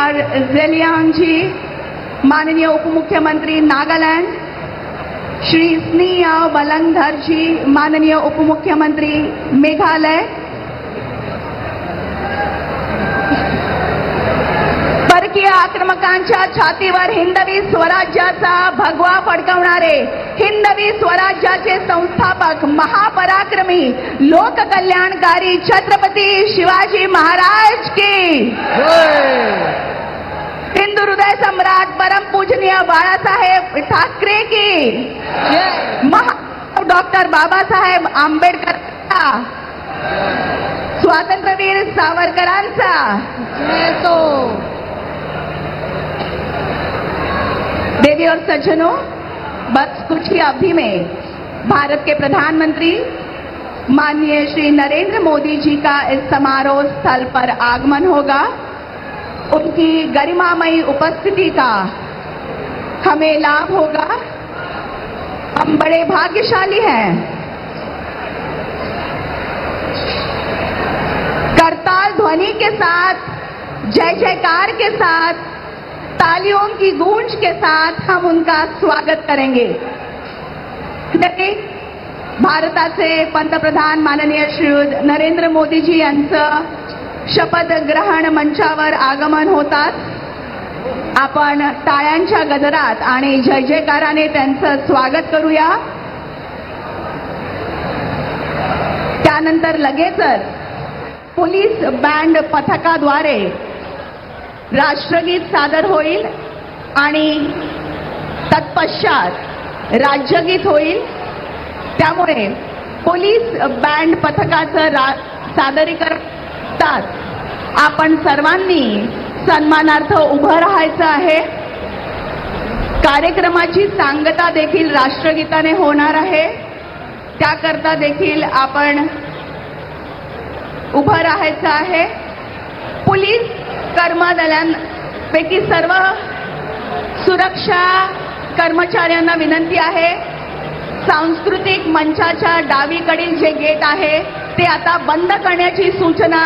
कुमार जेलियांग जी, माननीय उपमुख्यमंत्री नागालैंड, श्री स्नेहा बलंगधर जी, माननीय उपमुख्यमंत्री मेघालय, परकीय आक्रमकांच्या छातीवर हिंदवी स्वराज्याचा भगवा फडकवणारे हिंदवी स्वराज्याचे संस्थापक महापराक्रमी लोककल्याणकारी छत्रपती शिवाजी महाराज की हिंदू हृदय सम्राट परम पूजनीय बाळासाहेब ठाकरे की डॉक्टर बाबासाहेब आंबेडकर, स्वातंत्र्यवीर सावरकरांचा देवी और सज्जनों, बस कुछ ही अवधि में भारत के प्रधानमंत्री माननीय श्री नरेंद्र मोदी जी का इस समारोह स्थल पर आगमन होगा। उनकी गरिमामयी उपस्थिति का हमें लाभ होगा। हम बड़े भाग्यशाली हैं। करताल ध्वनि के साथ, जय जयकार के साथ, तालियों की गूंज के साथ हम उनका स्वागत करेंगे। भारताचे पंतप्रधान माननीय श्री नरेंद्र मोदीजी यांचं शपथ ग्रहण मंचावर आगमन होतात। आपण टाळ्यांच्या गजरात आणि जय जयकाराने त्यांचं स्वागत करूया। त्यानंतर लगेचच पोलीस बँड पथकाद्वारे राष्ट्रगीत सादर होईल आणि तत्पश्चात राज्यगीत होईल। त्यामुळे पोलीस बँड पथकाचं सादरीकरण आपण सर्वांनी सन्मानार्थ उभं राहायचं आहे। कार्यक्रमाची सांगता देखील राष्ट्रगीताने होणार आहे, त्याकरता देखील आपण उभं राहायचं आहे। पोलीस कर्मदलांपैकी सर्व सुरक्षा कर्मचाऱ्यांना विनंती आहे, सांस्कृतिक मंचाच्या डावीकडील जे गेट आहे ते आता बंद करण्याची सूचना